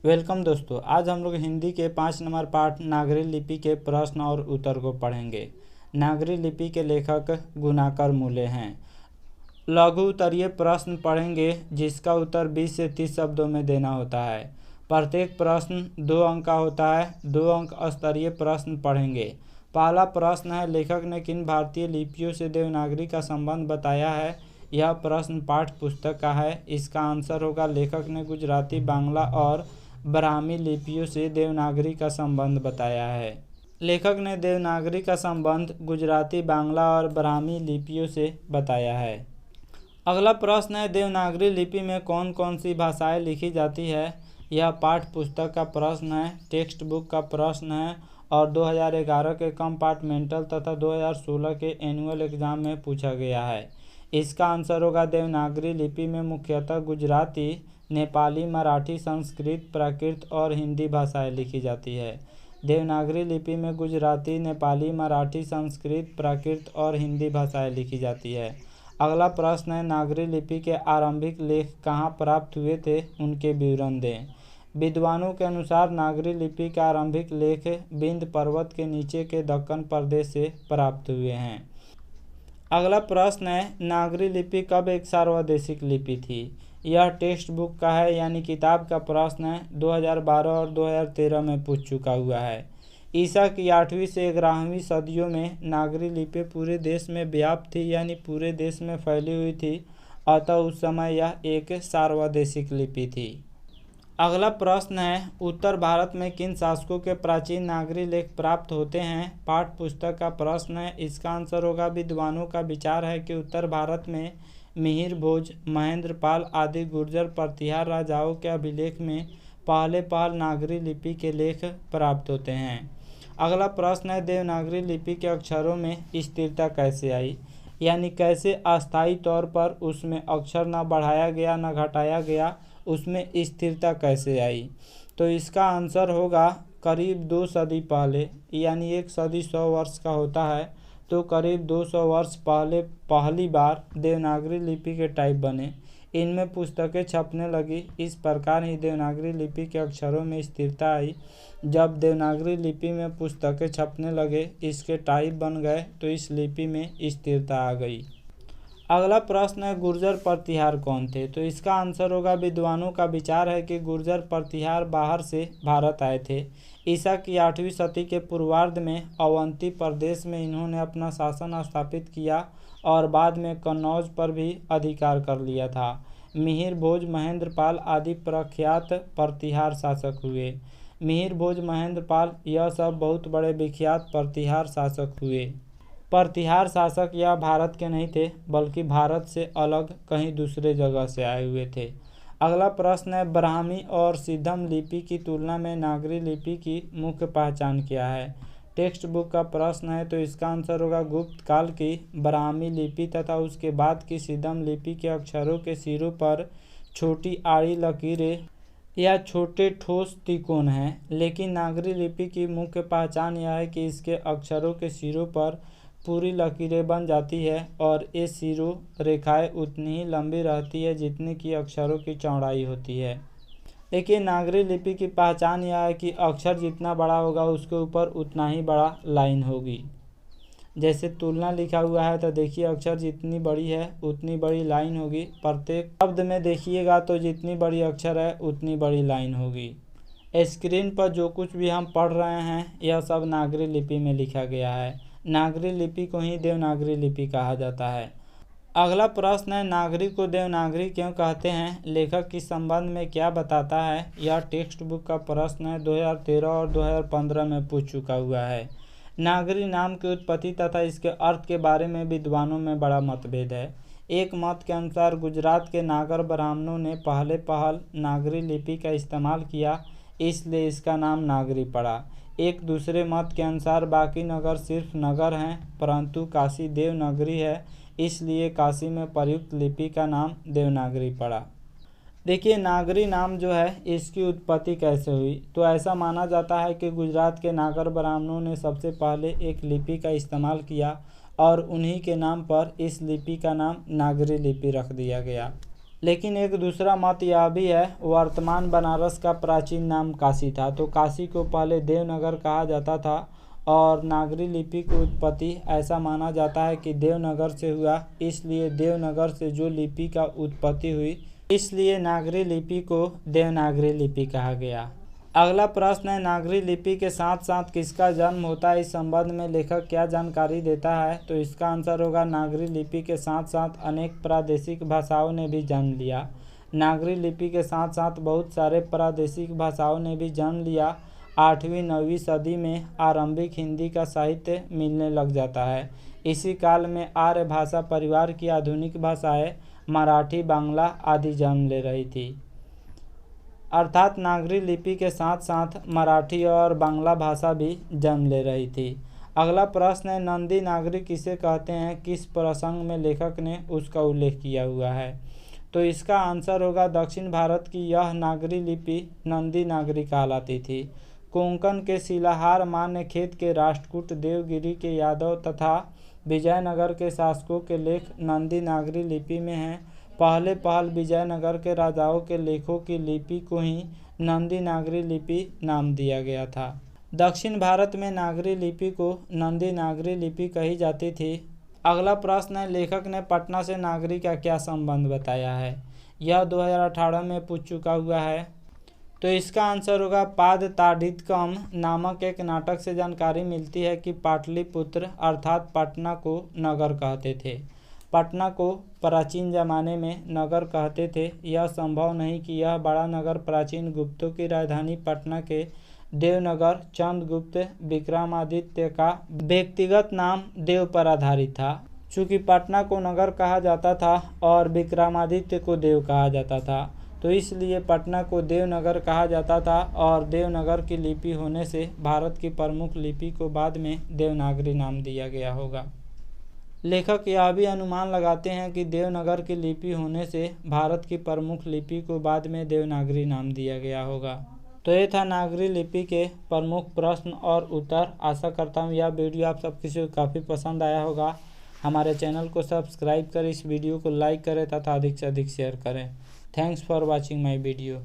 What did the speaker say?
Welcome दोस्तों, आज हम लोग हिंदी के 5 नंबर पाठ नागरी लिपि के प्रश्न और उत्तर को पढ़ेंगे। नागरी लिपि के लेखक गुणाकर मूले हैं। लघु उत्तरीय प्रश्न पढ़ेंगे जिसका उत्तर 20 से 30 शब्दों में देना होता है। प्रत्येक प्रश्न 2 अंक का होता है। 2 अंक स्तरीय प्रश्न पढ़ेंगे। पहला प्रश्न है, लेखक ने किन भारतीय लिपियों से देवनागरी का संबंध बताया है। यह प्रश्न पाठ्य पुस्तक का है। इसका आंसर होगा, लेखक ने गुजराती, बांग्ला और ब्राह्मी लिपियों से देवनागरी का संबंध बताया है। लेखक ने देवनागरी का संबंध गुजराती, बांग्ला और ब्राह्मी लिपियों से बताया है। अगला प्रश्न है, देवनागरी लिपि में कौन कौन सी भाषाएं लिखी जाती है। यह पाठ्य पुस्तक का प्रश्न है, टेक्स्ट बुक का प्रश्न है और 2011 के कंपार्टमेंटल तथा 2016 के एनुअल एग्जाम में पूछा गया है। इसका आंसर होगा, देवनागरी लिपि में मुख्यतः गुजराती, नेपाली, मराठी, संस्कृत, प्राकृत और हिंदी भाषाएं लिखी जाती है। देवनागरी लिपि में गुजराती, नेपाली, मराठी, संस्कृत, प्राकृत और हिंदी भाषाएं लिखी जाती है। अगला प्रश्न है, नागरी लिपि के आरंभिक लेख कहाँ प्राप्त हुए थे, उनके विवरण दें। विद्वानों के अनुसार नागरी लिपि के आरंभिक लेख विंध्य पर्वत के नीचे के दक्कन प्रदेश से प्राप्त हुए हैं। अगला प्रश्न है, नागरी लिपि कब एक सार्वदेशिक लिपि थी। यह टेक्स्ट बुक का है, यानी किताब का प्रश्न है। 2012 और 2013 में पूछ चुका हुआ है। ईसा की 8वीं से 11वीं सदियों में नागरी लिपि पूरे देश में व्याप्त थी, यानी पूरे देश में फैली हुई थी। अतः उस समय यह एक सार्वदेशिक लिपि थी। अगला प्रश्न है, उत्तर भारत में किन शासकों के प्राचीन नागरी लेख प्राप्त होते हैं। पाठ्य पुस्तक का प्रश्न है। इसका आंसर होगा, विद्वानों का विचार है कि उत्तर भारत में मिहिर भोज, महेंद्रपाल आदि गुर्जर प्रतिहार राजाओं के अभिलेख में पहले नागरी लिपि के लेख प्राप्त होते हैं। अगला प्रश्न है, देवनागरी लिपि के अक्षरों में स्थिरता कैसे आई, यानी कैसे अस्थायी तौर पर उसमें अक्षर न बढ़ाया गया न घटाया गया, उसमें स्थिरता कैसे आई। तो इसका आंसर होगा, करीब 2 सदी पहले, यानी 1 सदी 100 वर्ष का होता है। तो करीब 200 वर्ष पहले पहली बार देवनागरी लिपि के टाइप बने, इनमें पुस्तकें छपने लगी। इस प्रकार ही देवनागरी लिपि के अक्षरों में स्थिरता आई। जब देवनागरी लिपि में पुस्तकें छपने लगे, इसके टाइप बन गए, तो इस लिपि में स्थिरता आ गई। अगला प्रश्न है, गुर्जर प्रतिहार कौन थे। तो इसका आंसर होगा, विद्वानों का विचार है कि गुर्जर प्रतिहार बाहर से भारत आए थे। ईसा की 8वीं सदी के पूर्वार्ध में अवंती प्रदेश में इन्होंने अपना शासन स्थापित किया और बाद में कन्नौज पर भी अधिकार कर लिया था। मिहिर भोज, महेंद्रपाल आदि प्रख्यात प्रतिहार शासक हुए। मिहिर भोज, महेंद्रपाल यह सब बहुत बड़े विख्यात प्रतिहार शासक हुए। प्रतिहार शासक यह भारत के नहीं थे, बल्कि भारत से अलग कहीं दूसरे जगह से आए हुए थे। अगला प्रश्न है, ब्राह्मी और सिद्धम लिपि की तुलना में नागरी लिपि की मुख्य पहचान क्या है। टेक्स्ट बुक का प्रश्न है। तो इसका आंसर होगा, गुप्त काल की ब्राह्मी लिपि तथा उसके बाद की सिद्धम लिपि के अक्षरों के सिरों पर छोटी आड़ी लकीरें या छोटे ठोस तिकोन हैं, लेकिन नागरी लिपि की मुख्य पहचान यह है कि इसके अक्षरों के सिरों पर पूरी लकीरें बन जाती है और ये सिरों रेखाएं उतनी ही लंबी रहती है जितनी कि अक्षरों की चौड़ाई होती है। देखिए, नागरी लिपि की पहचान यह है कि अक्षर जितना बड़ा होगा उसके ऊपर उतना ही बड़ा लाइन होगी। जैसे तुलना लिखा हुआ है, तो देखिए अक्षर जितनी बड़ी है उतनी बड़ी लाइन होगी। प्रत्येक शब्द में देखिएगा तो जितनी बड़ी अक्षर है उतनी बड़ी लाइन होगी। स्क्रीन पर जो कुछ भी हम पढ़ रहे हैं यह सब नागरी लिपि में लिखा गया है। नागरी लिपि को ही देवनागरी लिपि कहा जाता है। अगला प्रश्न है, नागरी को देवनागरी क्यों कहते हैं। लेखक किस संबंध में क्या बताता है। यह टेक्स्ट बुक का प्रश्न है। 2013 और 2015 में पूछ चुका हुआ है। नागरी नाम की उत्पत्ति तथा इसके अर्थ के बारे में विद्वानों में बड़ा मतभेद है। एक मत के अनुसार गुजरात के नागर ब्राह्मणों ने पहल नागरी लिपि का इस्तेमाल किया, इसलिए इसका नाम नागरी पड़ा। एक दूसरे मत के अनुसार बाकी नगर सिर्फ नगर हैं, परंतु काशी देवनागरी है, इसलिए काशी में प्रयुक्त लिपि का नाम देवनागरी पड़ा। देखिए, नागरी नाम जो है इसकी उत्पत्ति कैसे हुई। तो ऐसा माना जाता है कि गुजरात के नागर ब्राह्मणों ने सबसे पहले एक लिपि का इस्तेमाल किया और उन्हीं के नाम पर इस लिपि का नाम नागरी लिपि रख दिया गया। लेकिन एक दूसरा मत यह भी है, वर्तमान बनारस का प्राचीन नाम काशी था। तो काशी को पहले देवनगर कहा जाता था और नागरी लिपि की उत्पत्ति ऐसा माना जाता है कि देवनगर से हुआ, इसलिए देवनगर से जो लिपि का उत्पत्ति हुई, इसलिए नागरी लिपि को देवनागरी लिपि कहा गया। अगला प्रश्न है, नागरी लिपि के साथ साथ किसका जन्म होता है? इस संबंध में लेखक क्या जानकारी देता है? तो इसका आंसर होगा, नागरी लिपि के साथ साथ अनेक प्रादेशिक भाषाओं ने भी जन्म लिया। नागरी लिपि के साथ साथ बहुत सारे प्रादेशिक भाषाओं ने भी जन्म लिया। 8वीं 9वीं सदी में आरंभिक हिंदी का साहित्य मिलने लग जाता है। इसी काल में आर्य भाषा परिवार की आधुनिक भाषाएं मराठी, बांग्ला आदि जन्म ले रही थी। अर्थात नागरी लिपि के साथ साथ मराठी और बांग्ला भाषा भी जन्म ले रही थी। अगला प्रश्न है, नंदी नागरी किसे कहते हैं? किस प्रसंग में लेखक ने उसका उल्लेख किया हुआ है? तो इसका आंसर होगा, दक्षिण भारत की यह नागरी लिपि नंदी नागरी कहलाती थी। कोंकण के शिलाहार, मान्यखेत के राष्ट्रकूट, देवगिरी के यादव तथा विजयनगर के शासकों के लेख नंदी नागरी लिपि में हैं। पहल विजयनगर के राजाओं के लेखों की लिपि को ही नंदी नागरी लिपि नाम दिया गया था। दक्षिण भारत में नागरी लिपि को नंदी नागरी लिपि कही जाती थी। अगला प्रश्न है, लेखक ने पटना से नागरी का क्या संबंध बताया है? यह 2018 में पूछ चुका हुआ है। तो इसका आंसर होगा, पादताड़ितकम नामक एक नाटक से जानकारी मिलती है कि पाटलिपुत्र अर्थात पटना को नगर कहते थे। पटना को प्राचीन जमाने में नगर कहते थे। यह संभव नहीं कि यह बड़ा नगर प्राचीन गुप्तों की राजधानी पटना के देवनगर चंद्रगुप्त विक्रमादित्य का व्यक्तिगत नाम देव पर आधारित था। चूँकि पटना को नगर कहा जाता था और विक्रमादित्य को देव कहा जाता था, तो इसलिए पटना को देवनगर कहा जाता था और देवनगर की लिपि होने से भारत की प्रमुख लिपि को बाद में देवनागरी नाम दिया गया होगा। लेखक यह भी अनुमान लगाते हैं कि देवनगर की लिपि होने से भारत की प्रमुख लिपि को बाद में देवनागरी नाम दिया गया होगा। तो ये था नागरी लिपि के प्रमुख प्रश्न और उत्तर। आशा करता हूँ यह वीडियो आप सब किसी को काफ़ी पसंद आया होगा। हमारे चैनल को सब्सक्राइब करें, इस वीडियो को लाइक करें तथा अधिक से अधिक शेयर करें। Thanks for watching my video.